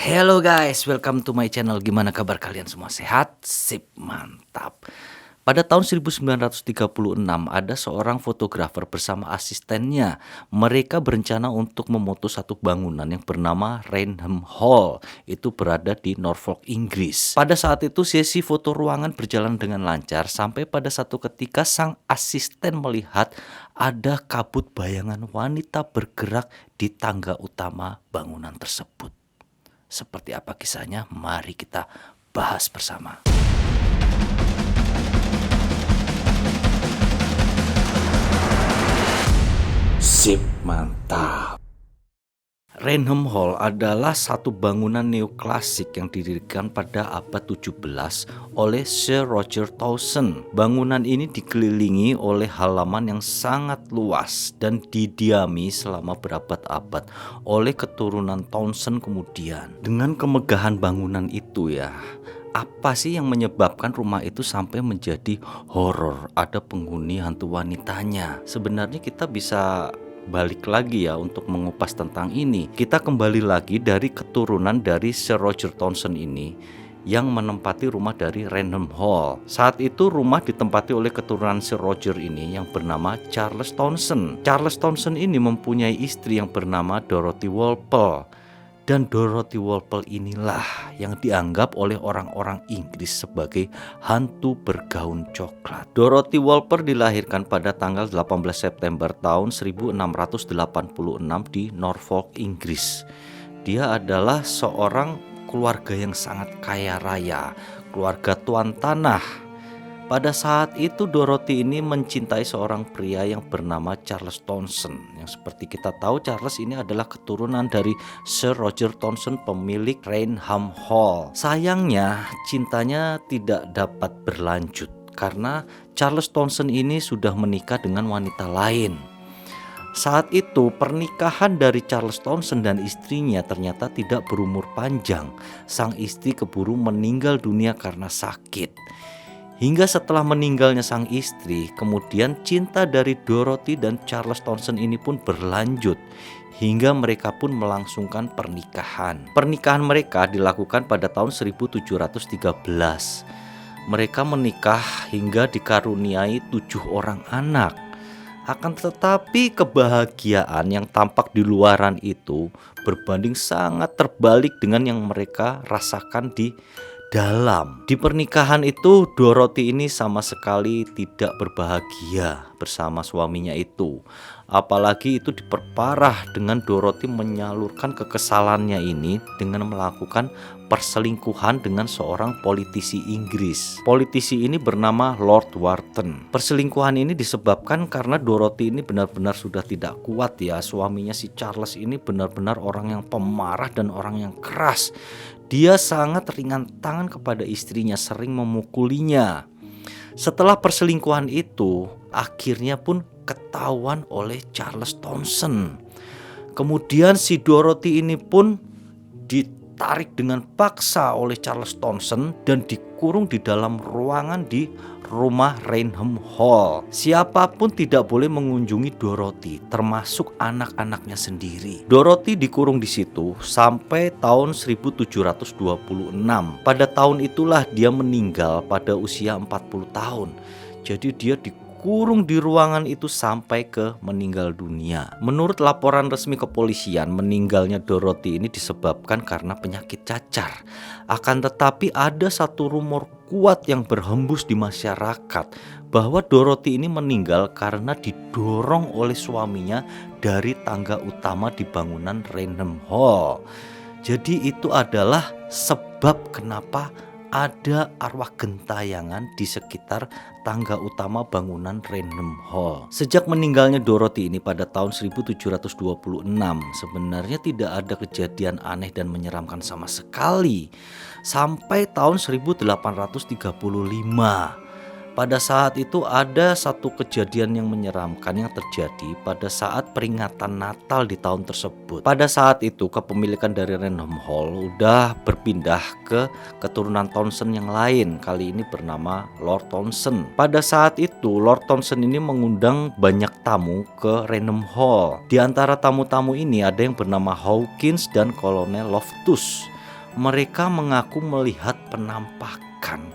Hello guys, welcome to my channel. Gimana kabar kalian semua? Sehat? Sip, mantap. Pada tahun 1936 ada seorang fotografer bersama asistennya. Mereka berencana untuk memoto satu bangunan yang bernama Rainham Hall. Itu berada di Norfolk, Inggris. Pada saat itu sesi foto ruangan berjalan dengan lancar sampai pada satu ketika sang asisten melihat ada kabut bayangan wanita bergerak di tangga utama bangunan tersebut. Seperti apa kisahnya? Mari kita bahas bersama. Sip, mantap. Rainham Hall adalah satu bangunan neoklasik yang didirikan pada abad 17 oleh Sir Roger Towson. Bangunan ini dikelilingi oleh halaman yang sangat luas dan didiami selama berabad-abad oleh keturunan Towson kemudian. Dengan kemegahan bangunan itu apa sih yang menyebabkan rumah itu sampai menjadi horor? Ada penghuni hantu wanitanya. Sebenarnya kita bisa balik lagi untuk mengupas tentang ini. Kita kembali lagi dari keturunan dari Sir Roger Towson ini yang menempati rumah dari Rainham Hall. Saat itu rumah ditempati oleh keturunan Sir Roger ini yang bernama Charles Towson. Charles Towson ini mempunyai istri yang bernama Dorothy Walpole. Dan Dorothy Walpole inilah yang dianggap oleh orang-orang Inggris sebagai hantu bergaun coklat. Dorothy Walpole dilahirkan pada tanggal 18 September tahun 1686 di Norfolk, Inggris. Dia adalah seorang keluarga yang sangat kaya raya, keluarga tuan tanah. Pada saat itu Dorothy ini mencintai seorang pria yang bernama Charles Towson. Yang seperti kita tahu Charles ini adalah keturunan dari Sir Roger Towson, pemilik Rainham Hall. Sayangnya cintanya tidak dapat berlanjut karena Charles Towson ini sudah menikah dengan wanita lain. Saat itu pernikahan dari Charles Towson dan istrinya ternyata tidak berumur panjang. Sang istri keburu meninggal dunia karena sakit. Hingga setelah meninggalnya sang istri, kemudian cinta dari Dorothy dan Charles Towson ini pun berlanjut hingga mereka pun melangsungkan pernikahan. Pernikahan mereka dilakukan pada tahun 1713. Mereka menikah hingga dikaruniai 7 orang anak. Akan tetapi kebahagiaan yang tampak di luaran itu berbanding sangat terbalik dengan yang mereka rasakan di dalam. Di pernikahan itu Dorothy ini sama sekali tidak berbahagia bersama suaminya itu. Apalagi itu diperparah dengan Dorothy menyalurkan kekesalannya ini dengan melakukan perselingkuhan dengan seorang politisi Inggris. Politisi ini bernama Lord Wharton. Perselingkuhan ini disebabkan karena Dorothy ini benar-benar sudah tidak kuat suaminya si Charles ini benar-benar orang yang pemarah dan orang yang keras. Dia sangat ringan tangan kepada istrinya, sering memukulinya. Setelah perselingkuhan itu, akhirnya pun ketahuan oleh Charles Towson. Kemudian si Dorothy ini pun ditarik dengan paksa oleh Charles Towson dan dikurung di dalam ruangan di rumah Rainham Hall. Siapapun tidak boleh mengunjungi Dorothy, termasuk anak-anaknya sendiri. Dorothy dikurung di situ sampai tahun 1726. Pada tahun itulah dia meninggal pada usia 40 tahun. Jadi dia dikurung di ruangan itu sampai ke meninggal dunia. Menurut laporan resmi kepolisian, meninggalnya Dorothy ini disebabkan karena penyakit cacar. Akan tetapi ada satu rumor kuat yang berhembus di masyarakat bahwa Dorothy ini meninggal karena didorong oleh suaminya dari tangga utama di bangunan Rainham Hall. Jadi itu adalah sebab kenapa ada arwah gentayangan di sekitar tangga utama bangunan Rainham Hall. Sejak meninggalnya Dorothy ini pada tahun 1726, sebenarnya tidak ada kejadian aneh dan menyeramkan sama sekali. Sampai tahun 1835. Pada saat itu ada satu kejadian yang menyeramkan yang terjadi pada saat peringatan Natal di tahun tersebut. Pada saat itu kepemilikan dari Rainham Hall udah berpindah ke keturunan Towson yang lain. Kali ini bernama Lord Towson. Pada saat itu Lord Towson ini mengundang banyak tamu ke Rainham Hall. Di antara tamu-tamu ini ada yang bernama Hawkins dan Kolonel Loftus. mereka mengaku melihat penampakan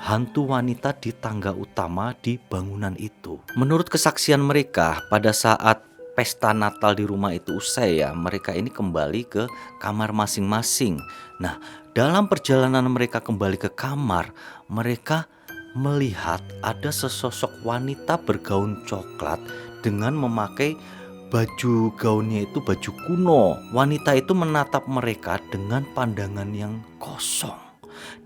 hantu wanita di tangga utama di bangunan itu. Menurut kesaksian mereka, pada saat pesta Natal di rumah itu usai ya, mereka ini kembali ke kamar masing-masing. Nah, dalam perjalanan mereka kembali ke kamar, mereka melihat ada sesosok wanita bergaun coklat dengan memakai baju gaunnya itu baju kuno. Wanita itu menatap mereka dengan pandangan yang kosong.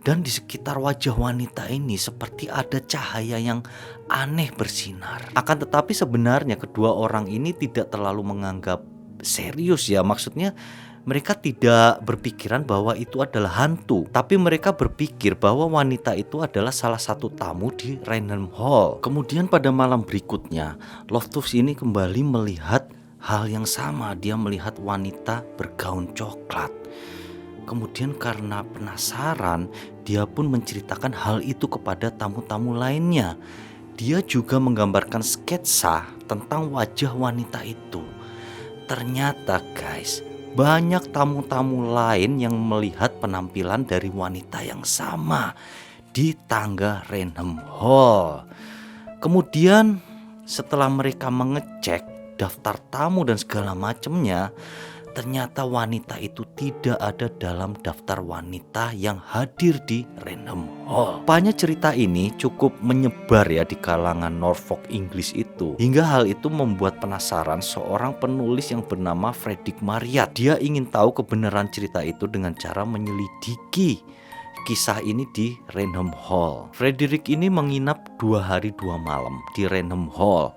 Dan di sekitar wajah wanita ini seperti ada cahaya yang aneh bersinar. Akan tetapi sebenarnya kedua orang ini tidak terlalu menganggap serius ya. Maksudnya mereka tidak berpikiran bahwa itu adalah hantu, tapi mereka berpikir bahwa wanita itu adalah salah satu tamu di Rainham Hall. Kemudian pada malam berikutnya, Loftus ini kembali melihat hal yang sama. Dia melihat wanita bergaun coklat. Kemudian karena penasaran, dia pun menceritakan hal itu kepada tamu-tamu lainnya. Dia juga menggambarkan sketsa tentang wajah wanita itu. Ternyata guys, banyak tamu-tamu lain yang melihat penampilan dari wanita yang sama di tangga Rainham Hall. Kemudian setelah mereka mengecek daftar tamu dan segala macamnya, ternyata wanita itu tidak ada dalam daftar wanita yang hadir di Rainham Hall. Rupanya cerita ini cukup menyebar ya di kalangan Norfolk Inggris itu. Hingga hal itu membuat penasaran seorang penulis yang bernama Frederick Marryat. Dia ingin tahu kebenaran cerita itu dengan cara menyelidiki kisah ini di Rainham Hall. Frederick ini menginap 2 hari 2 malam di Rainham Hall.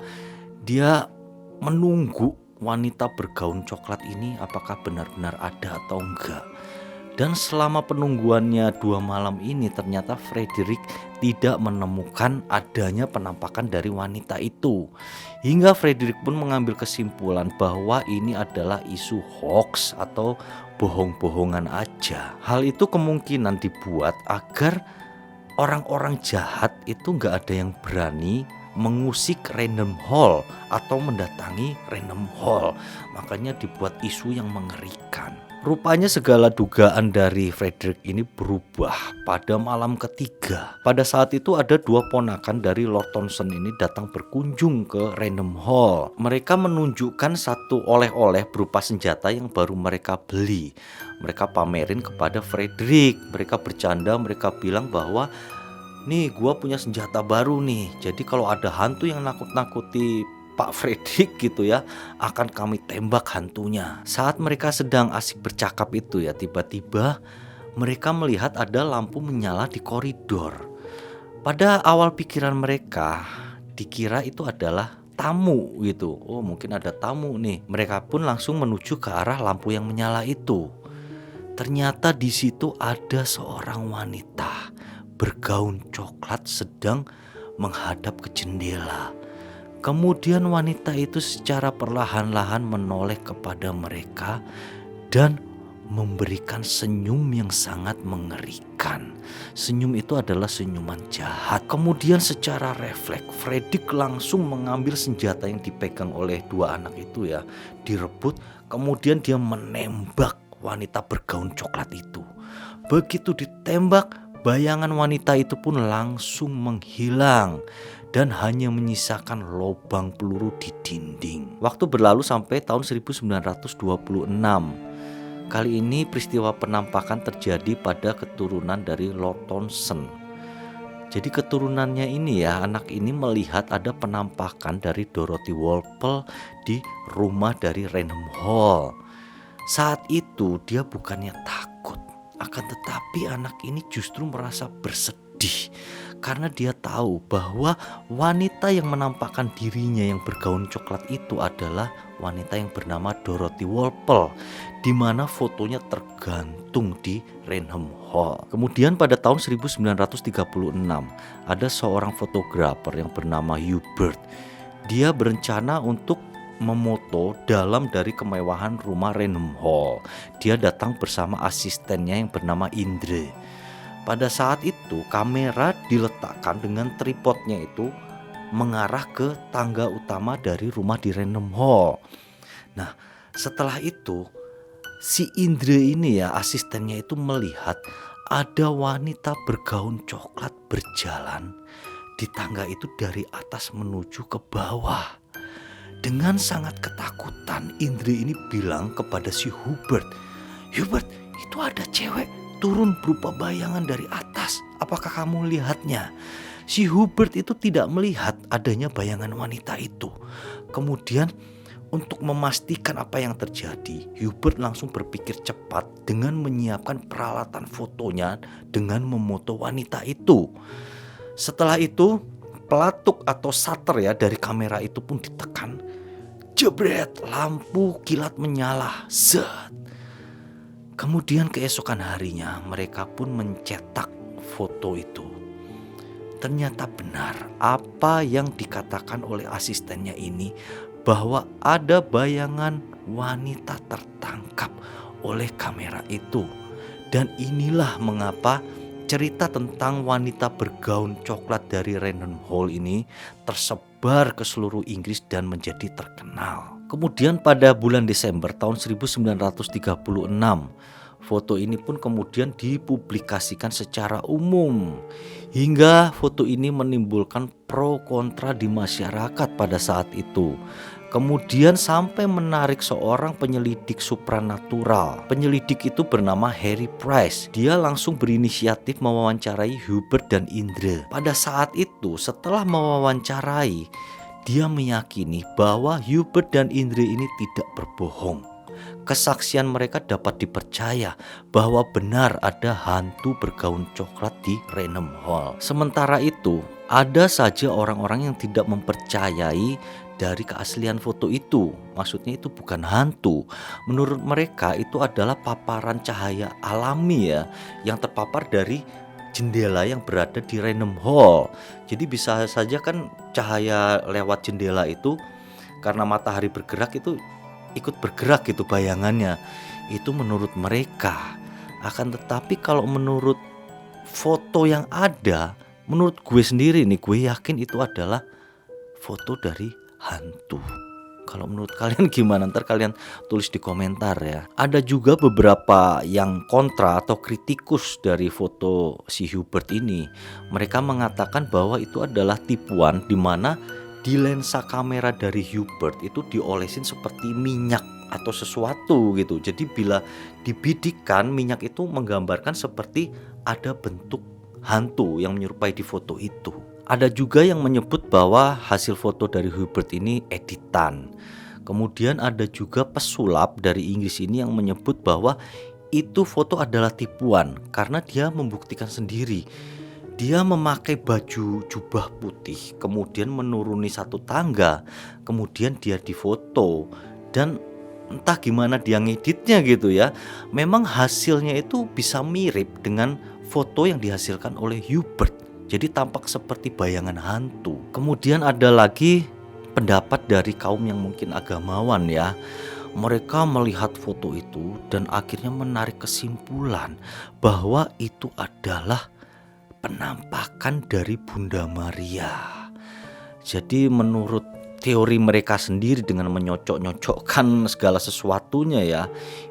Dia menunggu wanita bergaun coklat ini apakah benar-benar ada atau enggak. Dan selama penungguannya 2 malam ini ternyata Frederick tidak menemukan adanya penampakan dari wanita itu. Hingga Frederick pun mengambil kesimpulan bahwa ini adalah isu hoax atau bohong-bohongan aja. Hal itu kemungkinan dibuat agar orang-orang jahat itu enggak ada yang berani mengusik Rainham Hall atau mendatangi Rainham Hall. Makanya dibuat isu yang mengerikan. Rupanya segala dugaan dari Frederick ini berubah pada malam ketiga. Pada saat itu ada 2 ponakan dari Lord Townshend ini datang berkunjung ke Rainham Hall. Mereka menunjukkan satu oleh-oleh berupa senjata yang baru mereka beli. Mereka pamerin kepada Frederick. Mereka bercanda, mereka bilang bahwa nih gua punya senjata baru nih. Jadi kalau ada hantu yang nakut-nakuti Pak Frederick gitu ya, akan kami tembak hantunya. Saat mereka sedang asik bercakap itu ya, tiba-tiba mereka melihat ada lampu menyala di koridor. Pada awal pikiran mereka dikira itu adalah tamu gitu. Oh mungkin ada tamu nih. Mereka pun langsung menuju ke arah lampu yang menyala itu. Ternyata di situ ada seorang wanita bergaun coklat sedang menghadap ke jendela. Kemudian wanita itu secara perlahan-lahan menoleh kepada mereka dan memberikan senyum yang sangat mengerikan. Senyum itu adalah senyuman jahat. Kemudian secara refleks Frederick langsung mengambil senjata yang dipegang oleh 2 anak itu ya, direbut. Kemudian dia menembak wanita bergaun coklat itu. Begitu ditembak, bayangan wanita itu pun langsung menghilang dan hanya menyisakan lubang peluru di dinding. Waktu berlalu sampai tahun 1926. Kali ini peristiwa penampakan terjadi pada keturunan dari Lord Townshend. Jadi keturunannya ini ya, anak ini melihat ada penampakan dari Dorothy Walpole di rumah dari Rainham Hall. Saat itu dia bukannya takut, akan tetapi anak ini justru merasa bersedih karena dia tahu bahwa wanita yang menampakkan dirinya yang bergaun coklat itu adalah wanita yang bernama Dorothy Walpole, di mana fotonya tergantung di Rainham Hall. Kemudian pada tahun 1936 ada seorang fotografer yang bernama Hubert. Dia berencana untuk memoto dalam dari kemewahan rumah Rainham Hall. Dia datang bersama asistennya yang bernama Indre. Pada saat itu kamera diletakkan dengan tripodnya itu mengarah ke tangga utama dari rumah di Rainham Hall. Nah setelah itu Si Indra ini ya, asistennya itu melihat ada wanita bergaun coklat berjalan di tangga itu dari atas menuju ke bawah. Dengan sangat ketakutan, Indra ini bilang kepada si Hubert, "Hubert, itu ada cewek turun berupa bayangan dari atas. Apakah kamu lihatnya?" Si Hubert itu tidak melihat adanya bayangan wanita itu. Kemudian untuk memastikan apa yang terjadi, Hubert langsung berpikir cepat dengan menyiapkan peralatan fotonya dengan memoto wanita itu. Setelah itu, pelatuk atau shutter ya dari kamera itu pun ditekan. Jebret, lampu kilat menyala. Zet. Kemudian keesokan harinya mereka pun mencetak foto itu. Ternyata benar apa yang dikatakan oleh asistennya ini, bahwa ada bayangan wanita tertangkap oleh kamera itu. Dan inilah mengapa cerita tentang wanita bergaun coklat dari Random Hall ini tersebar ke seluruh Inggris dan menjadi terkenal. Kemudian pada bulan Desember tahun 1936, foto ini pun kemudian dipublikasikan secara umum. Hingga foto ini menimbulkan pro kontra di masyarakat pada saat itu. Kemudian sampai menarik seorang penyelidik supranatural. Penyelidik itu bernama Harry Price. Dia langsung berinisiatif mewawancarai Hubert dan Indra. Pada saat itu setelah mewawancarai, dia meyakini bahwa Hubert dan Indra ini tidak berbohong. Kesaksian mereka dapat dipercaya bahwa benar ada hantu bergaun coklat di Rainham Hall. Sementara itu, ada saja orang-orang yang tidak mempercayai dari keaslian foto itu. Maksudnya itu bukan hantu. Menurut mereka itu adalah paparan cahaya alami ya, yang terpapar dari jendela yang berada di Rainham Hall. Jadi bisa saja kan cahaya lewat jendela itu karena matahari bergerak itu ikut bergerak gitu bayangannya. Itu menurut mereka. Akan tetapi kalau menurut foto yang ada, menurut gue sendiri nih, gue yakin itu adalah foto dari hantu. Kalau menurut kalian gimana? Ntar kalian tulis di komentar ya. Ada juga beberapa yang kontra atau kritikus dari foto si Hubert ini. Mereka mengatakan bahwa itu adalah tipuan, di mana di lensa kamera dari Hubert itu diolesin seperti minyak atau sesuatu gitu. Jadi bila dibidikkan, minyak itu menggambarkan seperti ada bentuk hantu yang menyerupai di foto itu. Ada juga yang menyebut bahwa hasil foto dari Hubert ini editan. Kemudian ada juga pesulap dari Inggris ini yang menyebut bahwa itu foto adalah tipuan karena dia membuktikan sendiri. Dia memakai baju jubah putih, kemudian menuruni satu tangga, kemudian dia difoto. Dan entah gimana dia ngeditnya gitu ya, memang hasilnya itu bisa mirip dengan foto yang dihasilkan oleh Hubert. Jadi tampak seperti bayangan hantu. Kemudian ada lagi pendapat dari kaum yang mungkin agamawan ya. Mereka melihat foto itu dan akhirnya menarik kesimpulan bahwa itu adalah penampakan dari Bunda Maria. Jadi menurut teori mereka sendiri dengan menyocok-nyocokkan segala sesuatunya ya,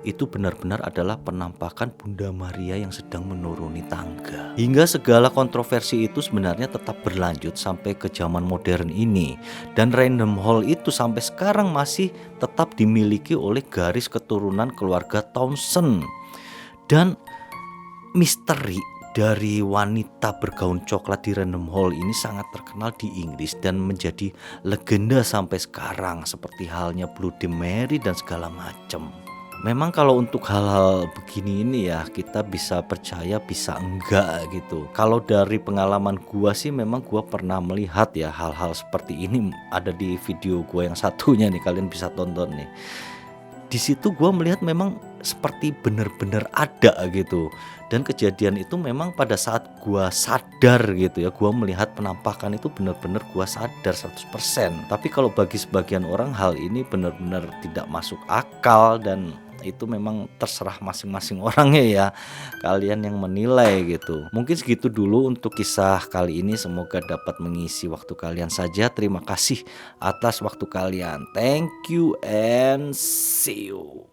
itu benar-benar adalah penampakan Bunda Maria yang sedang menuruni tangga. Hingga segala kontroversi itu sebenarnya tetap berlanjut sampai ke zaman modern ini. Dan Random Hall itu sampai sekarang masih tetap dimiliki oleh garis keturunan keluarga Townsend. Dan misteri dari wanita bergaun coklat di Random Hall ini sangat terkenal di Inggris dan menjadi legenda sampai sekarang, seperti halnya Bloody Mary dan segala macam. Memang kalau untuk hal-hal begini ini ya kita bisa percaya bisa enggak gitu. Kalau dari pengalaman gua sih memang gua pernah melihat ya hal-hal seperti ini, ada di video gua yang satunya nih, kalian bisa tonton nih. Di situ gua melihat memang seperti benar-benar ada gitu. Dan kejadian itu memang pada saat gua sadar gitu ya, gua melihat penampakan itu benar-benar gua sadar 100%. Tapi kalau bagi sebagian orang hal ini benar-benar tidak masuk akal, dan itu memang terserah masing-masing orangnya ya, kalian yang menilai gitu. Mungkin segitu dulu untuk kisah kali ini, semoga dapat mengisi waktu kalian saja. Terima kasih atas waktu kalian. Thank you and see you.